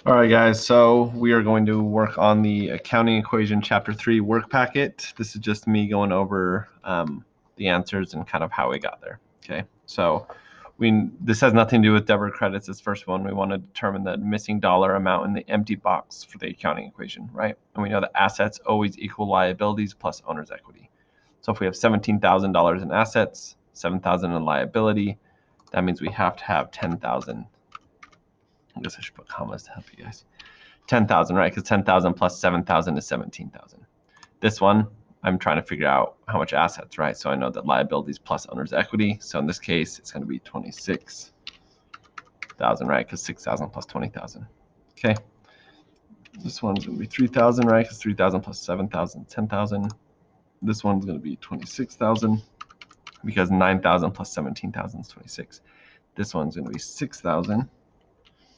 All right, guys, so we are going to work on the accounting equation chapter 3 work packet. This is just me going over the answers and kind of how we got there. Okay, so this has nothing to do with debit or credits. This first one, we want to determine the missing dollar amount in the empty box for the accounting equation, right? And we know that assets always equal liabilities plus owner's equity. So if we have $17,000 in assets, $7,000 in liability, that means we have to have $10,000. I guess I should put commas to help you guys. 10,000, right? Because 10,000 plus 7,000 is 17,000. This one, I'm trying to figure out how much assets, right? So I know that liabilities plus owner's equity. So in this case, it's going to be 26,000, right? Because 6,000 plus 20,000. Okay. This one's going to be 3,000, right? Because 3,000 plus 7,000, 10,000. This one's going to be 26,000 because 9,000 plus 17,000 is 26. This one's going to be 6,000,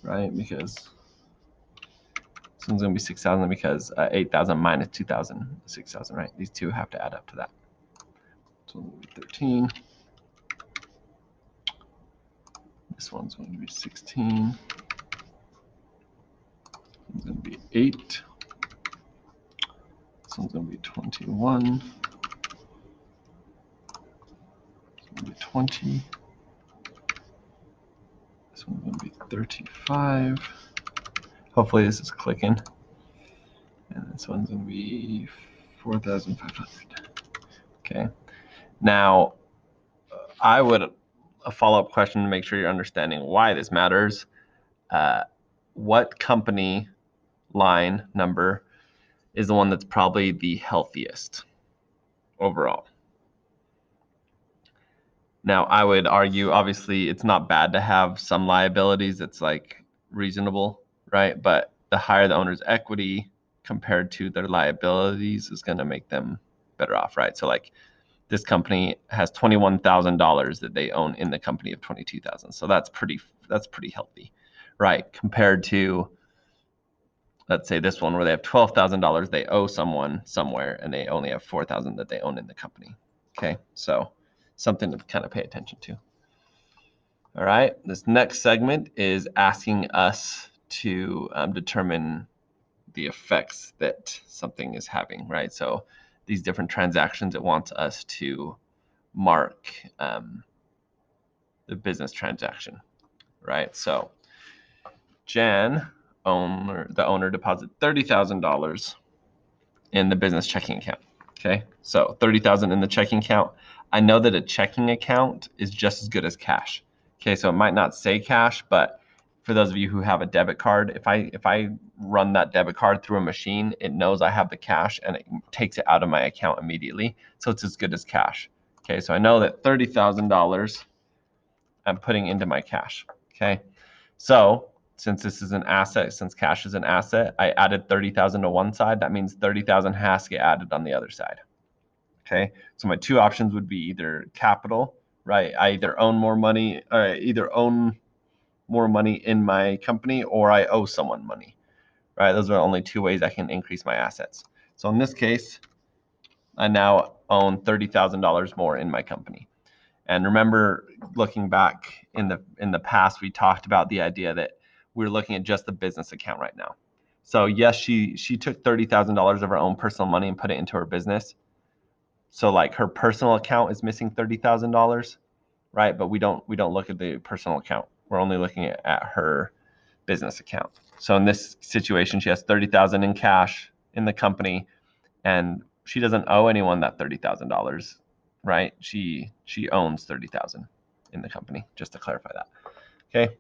right? Because this one's going to be 6,000 because 8,000 minus 2,000 is 6,000, right? These two have to add up to that. So it's going to be 13. This one's going to be 16. It's going to be 8. This one's going to be 21. It's going to be 20. This one's going to be 35. Hopefully this is clicking. And this one's going to be 4,500. Okay. Now, I would a follow-up question to make sure you're understanding why this matters. What company line number is the one that's probably the healthiest overall? Now, I would argue, obviously, it's not bad to have some liabilities. It's like reasonable, right? But the higher the owner's equity compared to their liabilities is going to make them better off, right? So like this company has $21,000 that they own in the company of 22,000. So that's pretty healthy, right? Compared to, let's say this one where they have $12,000 they owe someone somewhere and they only have 4,000 that they own in the company. Okay, so something to kind of pay attention to. All right, this next segment is asking us to determine the effects that something is having, right? So these different transactions, it wants us to mark the business transaction, right? So Jan, the owner deposited $30,000 in the business checking account. Okay, so 30,000 in the checking account. I know that a checking account is just as good as cash. Okay, so it might not say cash, but for those of you who have a debit card, if I run that debit card through a machine, it knows I have the cash and it takes it out of my account immediately. So it's as good as cash. Okay, so I know that $30,000 I'm putting into my cash. Okay, so since this is an asset, since cash is an asset, I added 30,000 to one side. That means 30,000 has to get added on the other side. Okay, so my two options would be either capital, right? I either own more money, or I either own more money in my company, or I owe someone money, right? Those are the only two ways I can increase my assets. So in this case, I now own $30,000 more in my company. And remember, looking back in the past, we talked about the idea that we're looking at just the business account right now. So yes, she took $30,000 of her own personal money and put it into her business. So like her personal account is missing $30,000, right? But we don't look at the personal account. We're only looking at her business account. So in this situation, she has $30,000 in cash in the company, and she doesn't owe anyone that $30,000. Right? She owns 30,000 in the company, just to clarify that. Okay.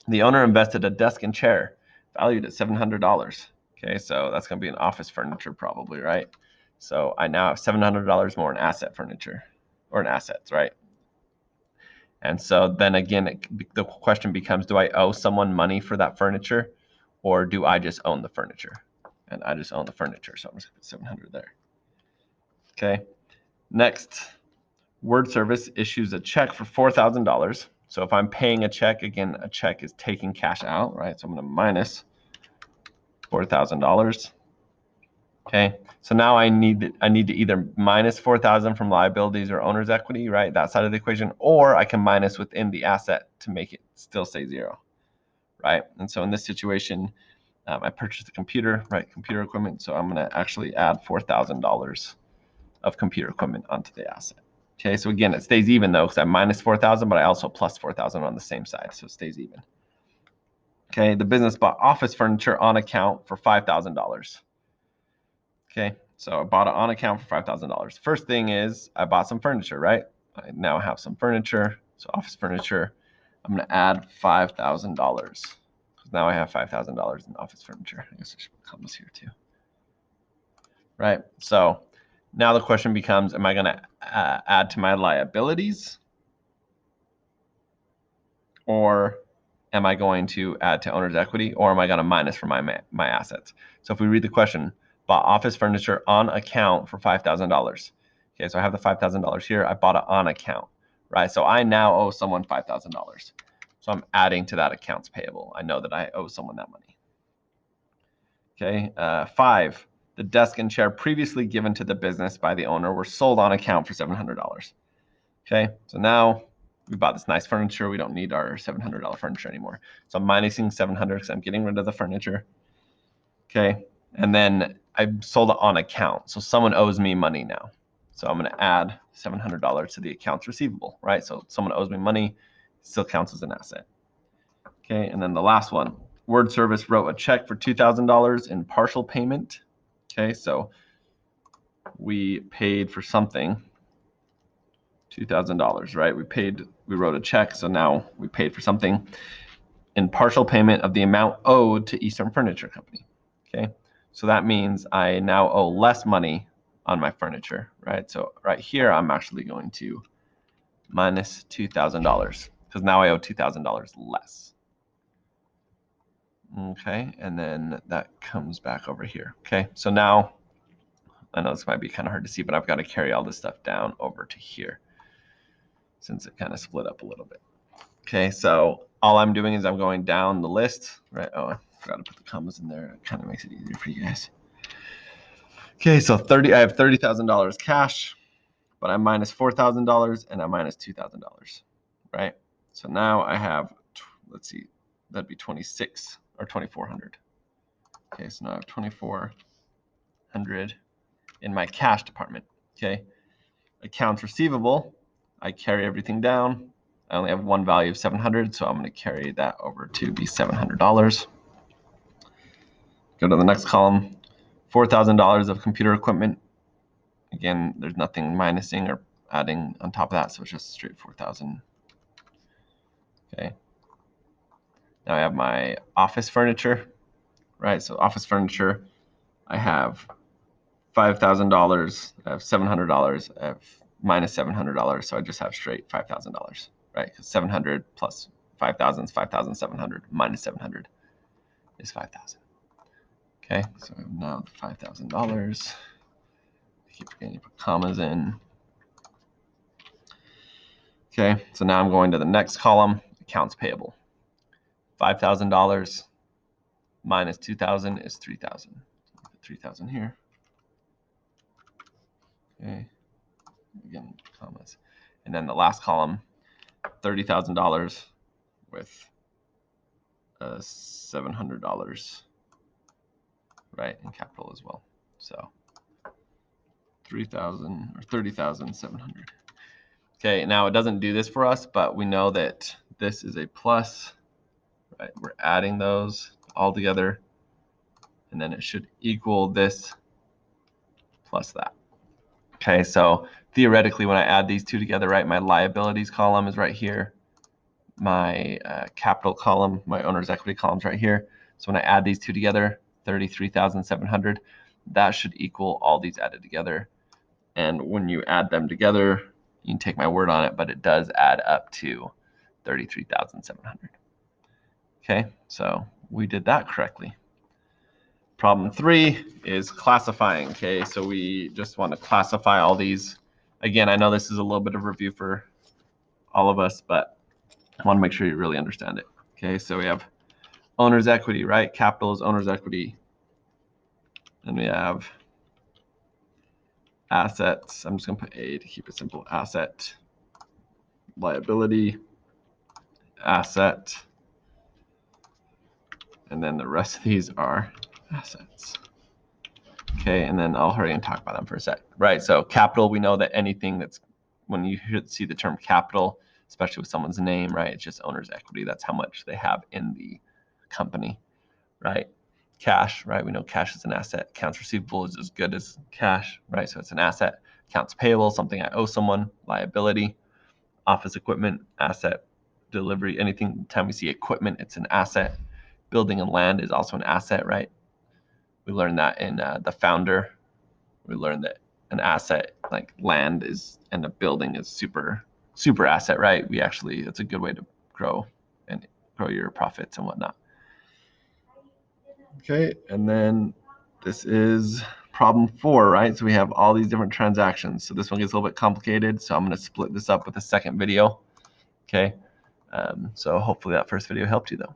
The owner invested a desk and chair valued at $700. Okay, so that's going to be an office furniture probably, right? So I now have $700 more in asset furniture or in assets, right? And so then again, the question becomes, do I owe someone money for that furniture, or do I just own the furniture? And I just own the furniture, so I'm just going to put 700 there. Okay. Next, Word Service issues a check for $4,000. So if I'm paying a check, again, a check is taking cash out, right? So I'm going to minus $4,000. Okay, so now I need to either minus 4,000 from liabilities or owner's equity, right? That side of the equation, or I can minus within the asset to make it still say zero, right? And so in this situation, I purchased a computer, right? Computer equipment. So I'm going to actually add $4,000 of computer equipment onto the asset. Okay, so again, it stays even though because I minus 4,000, but I also plus 4,000 on the same side, so it stays even. Okay, the business bought office furniture on account for $5,000. Okay, so I bought it on account for $5,000. First thing is I bought some furniture, right? I now have some furniture, so office furniture. I'm going to add $5,000. Now I have $5,000 in office furniture. I guess I should put commas here too. Right, so now the question becomes, am I going to add to my liabilities? Or am I going to add to owner's equity? Or am I going to minus from my assets? So if we read the question, bought office furniture on account for $5,000. Okay, so I have the $5,000 here. I bought it on account, right? So I now owe someone $5,000. So I'm adding to that accounts payable. I know that I owe someone that money. Okay, 5, the desk and chair previously given to the business by the owner were sold on account for $700. Okay, so now we bought this nice furniture. We don't need our $700 furniture anymore. So I'm minusing 700 because I'm getting rid of the furniture. Okay, and then I sold it on account. So someone owes me money now. So I'm going to add $700 to the accounts receivable, right? So someone owes me money, still counts as an asset. Okay, and then the last one, Word Service wrote a check for $2,000 in partial payment. Okay, so we paid for something, $2,000, right? We wrote a check, so now we paid for something in partial payment of the amount owed to Eastern Furniture Company. Okay, so that means I now owe less money on my furniture, right? So right here, I'm actually going to minus $2,000 because now I owe $2,000 less. Okay, and then that comes back over here. Okay, so now I know this might be kind of hard to see, but I've got to carry all this stuff down over to here since it kind of split up a little bit. Okay, so all I'm doing is I'm going down the list, right? Oh, I forgot to put the commas in there. It kind of makes it easier for you guys. Okay, so I have $30,000 cash, but I minus $4,000 and I minus $2,000, right? So now I have, let's see, that'd be 26 or 2,400. Okay, so now I have 2,400 in my cash department. Okay, accounts receivable, I carry everything down. I only have one value of 700, so I'm going to carry that over to be $700. Go to the next column, $4,000 of computer equipment. Again, there's nothing minusing or adding on top of that, so it's just straight 4,000. Okay. Now I have my office furniture, right? So office furniture, I have $5,000, I have $700, I have minus $700, so I just have straight $5,000, right? Because 700 plus 5,000 is 5,700 minus 700 is 5,000. Okay, so now $5,000. Keep forgetting to put commas in. Okay, so now I'm going to the next column, accounts payable. $5,000 minus 2,000 is 3,000. Put 3,000 here. Okay, again, commas. And then the last column, $30,000 with $700, right, in capital as well. So 3,000 or 30,700. Okay, now it doesn't do this for us, but we know that this is a plus, right? We're adding those all together, and then it should equal this plus that. Okay, so theoretically, when I add these two together, right, my liabilities column is right here. My capital column, my owner's equity column is right here. So when I add these two together, 33,700, that should equal all these added together. And when you add them together, you can take my word on it, but it does add up to 33,700. Okay, so we did that correctly. Problem 3 is classifying. Okay, so we just want to classify all these. Again, I know this is a little bit of review for all of us, but I want to make sure you really understand it. Okay, so we have owner's equity, right? Capital is owner's equity. And we have assets. I'm just going to put A to keep it simple. Asset, liability, asset, and then the rest of these are assets. Okay, and then I'll hurry and talk about them for a sec. Right, so capital, we know that anything that's, when you see the term capital, especially with someone's name, right, it's just owner's equity. That's how much they have in the company, right? Cash, right, we know cash is an asset. Accounts receivable is as good as cash, right, so it's an asset. Accounts payable, something I owe someone. Liability, office equipment, asset. Delivery, anything, time we see equipment, it's an asset. Building and land is also an asset, right? We learned that in the founder. We learned that an asset like land is, and a building is super asset, right? We actually, it's a good way to grow your profits and whatnot. Okay, and then this is problem 4, right? So we have all these different transactions. So this one gets a little bit complicated, so I'm going to split this up with a second video. Okay, so hopefully that first video helped you though.